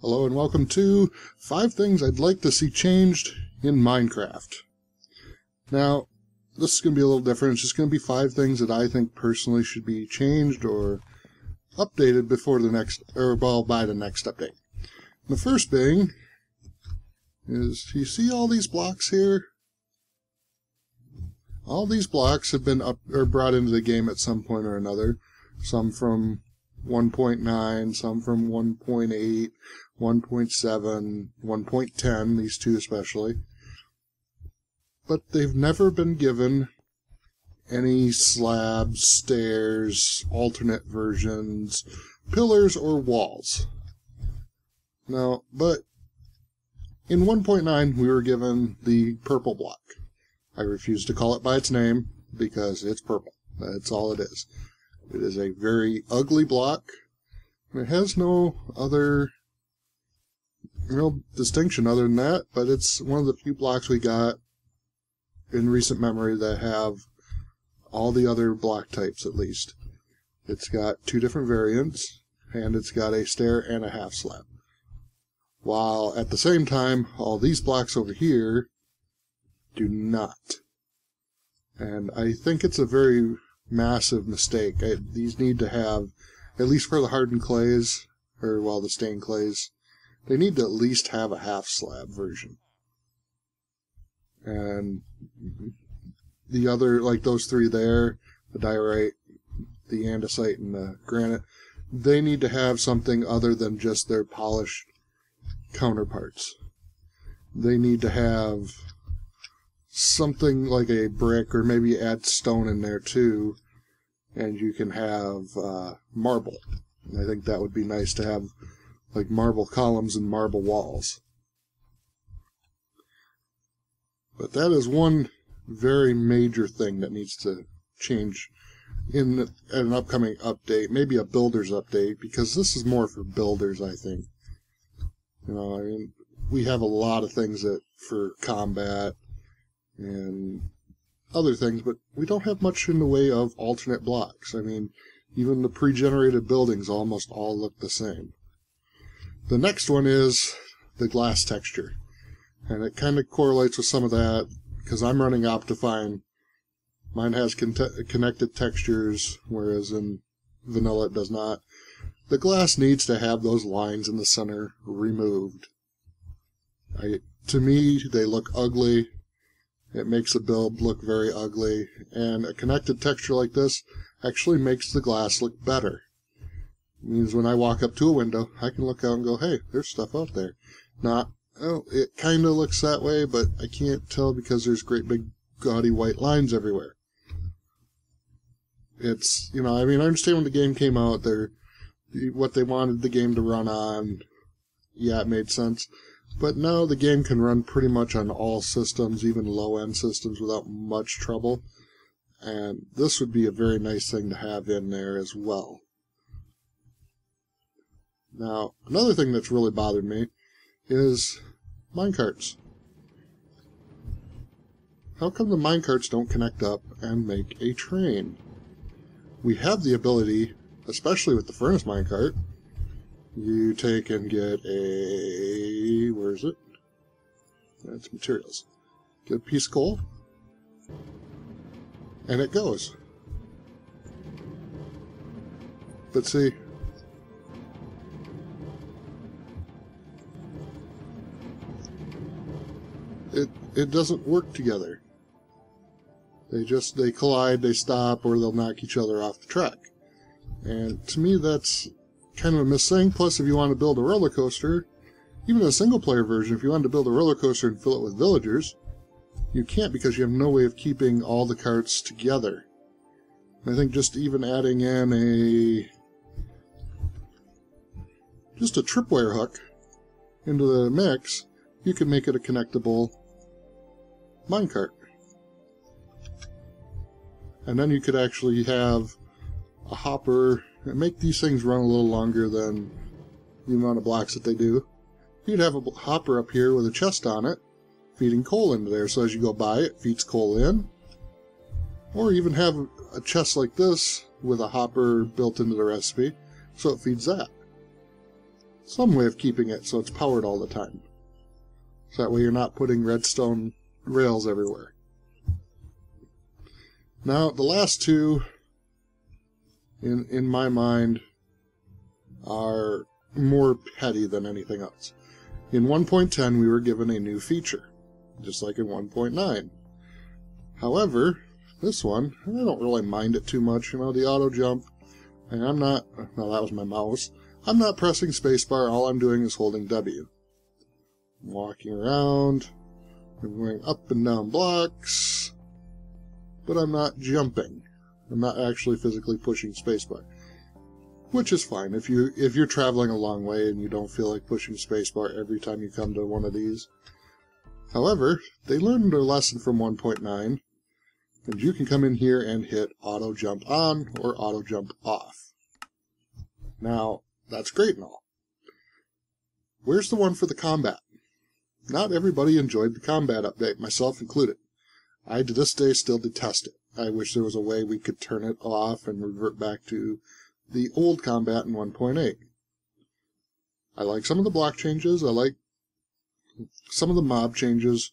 Hello and welcome to 5 Things I'd Like to See Changed in Minecraft. Now, this is going to be a little different. It's just going to be 5 things that I think personally should be changed or updated before the next, or well, by the next update. The first thing is, you see all these blocks here? All these blocks have been brought into the game at some point or another. Some from 1.9, some from 1.8, 1.7, 1.10, these two especially. But they've never been given any slabs, stairs, alternate versions, pillars, or walls. Now, but in 1.9 we were given the purple block. I refuse to call it by its name because it's purple. That's all it is. It is a very ugly block. It has no other real distinction other than that, but it's one of the few blocks we got in recent memory that have all the other block types at least. It's got 2 different variants, and it's got a stair and a half slab. While at the same time, all these blocks over here do not. And I think it's a very massive mistake. These need to have, at least for the hardened clays, or well, the stained clays, they need to at least have a half slab version. And the other, like those 3 there, the diorite, the andesite, and the granite, they need to have something other than just their polished counterparts. They need to have something like a brick, or maybe add stone in there too, and you can have marble. And I think that would be nice to have, like marble columns and marble walls. But that is one very major thing that needs to change in an upcoming update, maybe a builder's update, because this is more for builders, I think. You know, I mean, we have a lot of things that for combat and other things, but we don't have much in the way of alternate blocks. I mean, even the pre-generated buildings almost all look the same. The next one is the glass texture, and it kind of correlates with some of that, because I'm running Optifine. Mine has connected textures, whereas in vanilla it does not. The glass needs to have those lines in the center removed. To me, they look ugly. It makes the build look very ugly, and a connected texture like this actually makes the glass look better. It means when I walk up to a window, I can look out and go, hey, there's stuff out there. Not, oh, it kind of looks that way, but I can't tell because there's great big gaudy white lines everywhere. It's, you know, I mean, I understand when the game came out, what they wanted the game to run on, yeah, it made sense. But now the game can run pretty much on all systems, even low-end systems, without much trouble. And this would be a very nice thing to have in there as well. Now, another thing that's really bothered me is minecarts. How come the minecarts don't connect up and make a train? We have the ability, especially with the furnace minecart. You take and get a... where is it? That's materials. Get a piece of coal. And it goes. But see... It doesn't work together. They collide, they stop, or they'll knock each other off the track. And to me that's kind of a miss thing. Plus, if you want to build a roller coaster, even a single player version, if you wanted to build a roller coaster and fill it with villagers, you can't because you have no way of keeping all the carts together. I think just even adding in just a tripwire hook into the mix, you can make it a connectable minecart. And then you could actually have a hopper and make these things run a little longer than the amount of blocks that they do. You'd have a hopper up here with a chest on it, feeding coal into there, so as you go by, it feeds coal in. Or even have a chest like this with a hopper built into the recipe, so it feeds that. some way of keeping it so it's powered all the time. So that way you're not putting redstone rails everywhere. Now, the last two, in my mind, are more petty than anything else. In 1.10, we were given a new feature, just like in 1.9. However, this one, I don't really mind it too much. You know, the auto jump, and I'm not, no, that was my mouse. I'm not pressing spacebar, all I'm doing is holding W. I'm walking around, I'm going up and down blocks, but I'm not jumping. I'm not actually physically pushing spacebar. Which is fine if you're traveling a long way and you don't feel like pushing spacebar every time you come to one of these. However, they learned their lesson from 1.9, and you can come in here and hit auto jump on or auto jump off. Now, that's great and all. Where's the one for the combat? Not everybody enjoyed the combat update, myself included. I to this day still detest it. I wish there was a way we could turn it off and revert back to the old combat in 1.8. I like some of the block changes, I like some of the mob changes.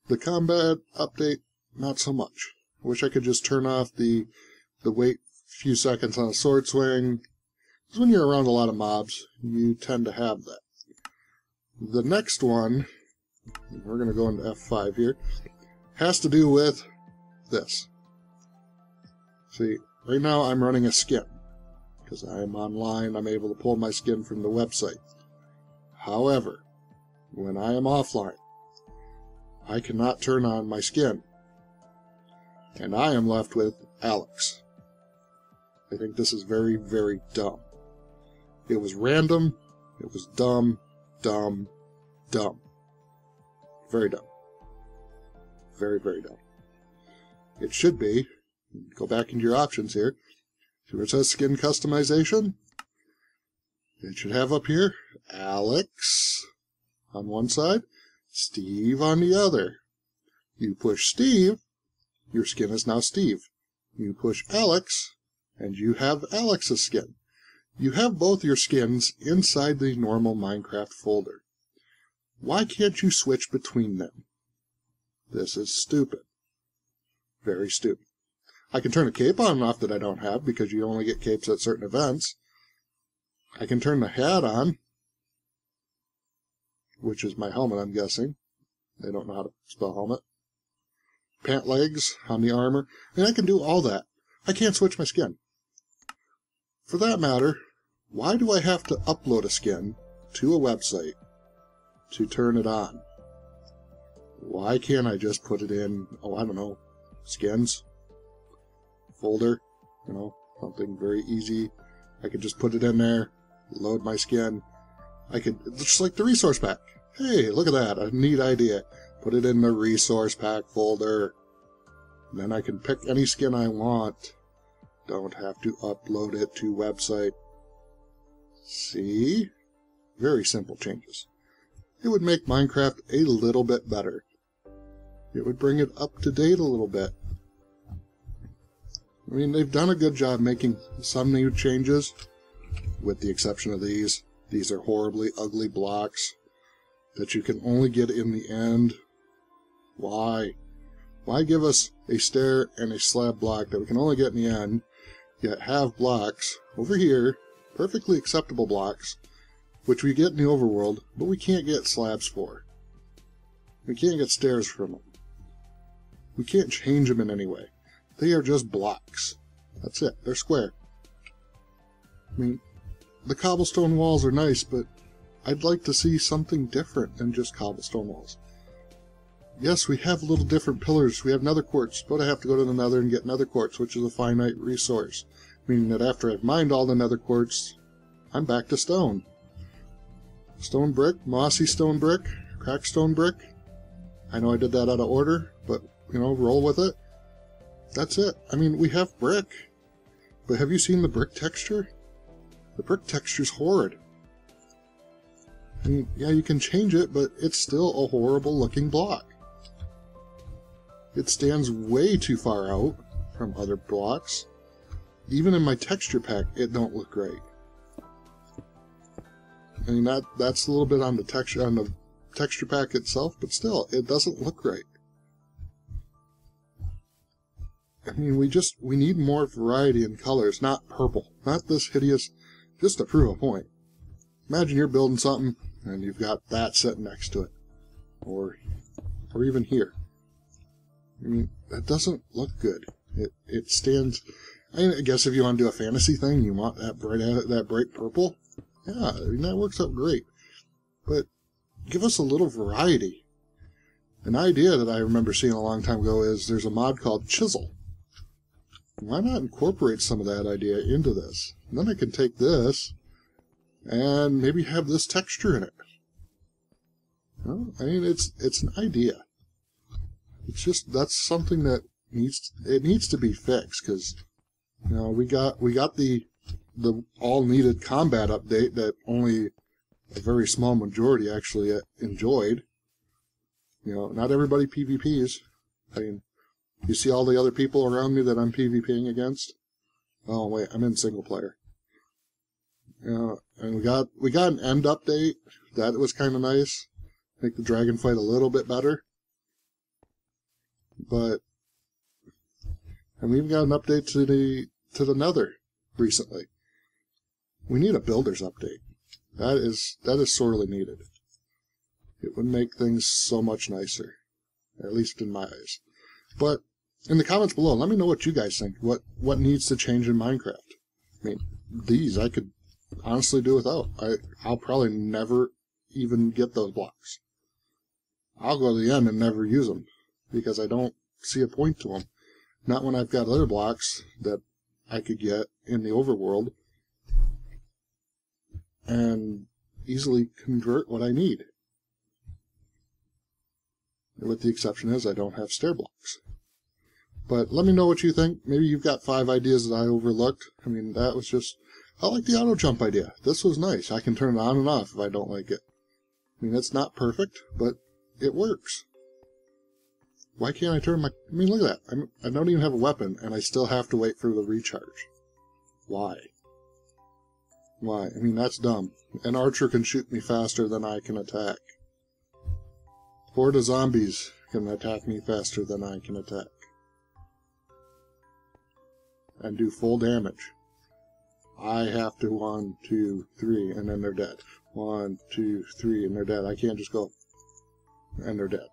The combat update, not so much. I wish I could just turn off the wait a few seconds on a sword swing. Because when you're around a lot of mobs, you tend to have that. The next one, we're going to go into F5 here, has to do with this. See, right now I'm running a skin. Because I'm online, I'm able to pull my skin from the website. However, when I am offline, I cannot turn on my skin. And I am left with Alex. I think this is very, very dumb. It was random, it was dumb, dumb, dumb. Very dumb. Very, very dumb. It should be, go back into your options here, see where it says skin customization? It should have up here, Alex on one side, Steve on the other. You push Steve, your skin is now Steve. You push Alex, and you have Alex's skin. You have both your skins inside the normal Minecraft folder. Why can't you switch between them? This is stupid. Very stupid. I can turn a cape on and off that I don't have, because you only get capes at certain events. I can turn the hat on, which is my helmet, I'm guessing. They don't know how to spell helmet. Pant legs on the armor, and I can do all that. I can't switch my skin. For that matter, why do I have to upload a skin to a website to turn it on? Why can't I just put it in, oh, I don't know, skins, folder, you know, something very easy. I could just put it in there, load my skin. I could, just like the resource pack. Hey, look at that, a neat idea. Put it in the resource pack folder. Then I can pick any skin I want. Don't have to upload it to website. See? Very simple changes. It would make Minecraft a little bit better. It would bring it up to date a little bit. I mean, they've done a good job making some new changes, with the exception of these. These are horribly ugly blocks that you can only get in the end. Why? Why give us a stair and a slab block that we can only get in the end, yet have blocks over here, perfectly acceptable blocks, which we get in the overworld, but we can't get slabs for. We can't get stairs from them. We can't change them in any way. They are just blocks. That's it. They're square. I mean, the cobblestone walls are nice, but I'd like to see something different than just cobblestone walls. Yes, we have little different pillars. We have nether quartz, but I have to go to the nether and get nether quartz, which is a finite resource. Meaning that after I've mined all the nether quartz, I'm back to stone. Stone brick, mossy stone brick, cracked stone brick. I know I did that out of order, but, you know, roll with it. That's it. I mean, we have brick. But have you seen the brick texture? The brick texture's horrid. I mean, yeah, you can change it, but it's still a horrible looking block. It stands way too far out from other blocks. Even in my texture pack, it don't look great. I mean, that's a little bit on the texture pack itself, but still, it doesn't look right. I mean, we need more variety in colors, not purple. Not this hideous, just to prove a point. Imagine you're building something, and you've got that sitting next to it. Or even here. I mean, that doesn't look good. It stands... I guess if you want to do a fantasy thing, you want that bright purple. Yeah, I mean, that works out great. But give us a little variety. An idea that I remember seeing a long time ago is there's a mod called Chisel. Why not incorporate some of that idea into this? And then I can take this and maybe have this texture in it. Well, I mean, it's an idea. It's just, that's something that needs to be fixed, because, you know, we got the all needed combat update that only a very small majority actually enjoyed. You know, not everybody PvPs. I mean, you see all the other people around me that I'm PvPing against? Oh wait, I'm in single player. You know, and we got an end update. That was kind of nice. Make the dragon fight a little bit better. But, and we've got an update to the Nether recently. We need a builder's update. That is sorely needed. It would make things so much nicer, at least in my eyes. But in the comments below, let me know what you guys think. What needs to change in Minecraft? I mean, these I could honestly do without. I'll probably never even get those blocks. I'll go to the end and never use them, because I don't see a point to them. Not when I've got other blocks that I could get in the overworld and easily convert what I need. With the exception is I don't have stair blocks. But let me know what you think. Maybe you've got 5 ideas that I overlooked. I mean, that was just... I like the auto jump idea. This was nice. I can turn it on and off if I don't like it. I mean, it's not perfect, but it works. Why can't I turn my... I mean, look at that. I don't even have a weapon, and I still have to wait for the recharge. Why? Why? I mean, that's dumb. An archer can shoot me faster than I can attack. Horde of zombies can attack me faster than I can attack. And do full damage. I have to 1, 2, 3, and then they're dead. 1, 2, 3, and they're dead. I can't just go, and they're dead.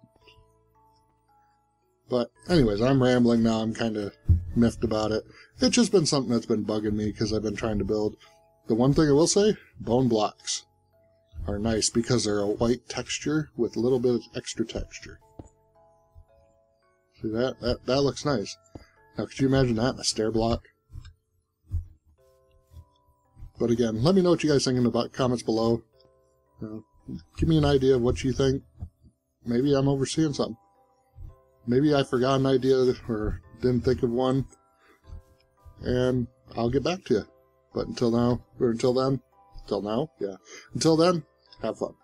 But anyways, I'm rambling now. I'm kind of miffed about it. It's just been something that's been bugging me because I've been trying to build. The one thing I will say, bone blocks are nice because they're a white texture with a little bit of extra texture. See that looks nice. Now, could you imagine that in a stair block? But again, let me know what you guys think in the comments below. Give me an idea of what you think. Maybe I'm overseeing something. Maybe I forgot an idea or didn't think of one. And I'll get back to you. But until then, have fun.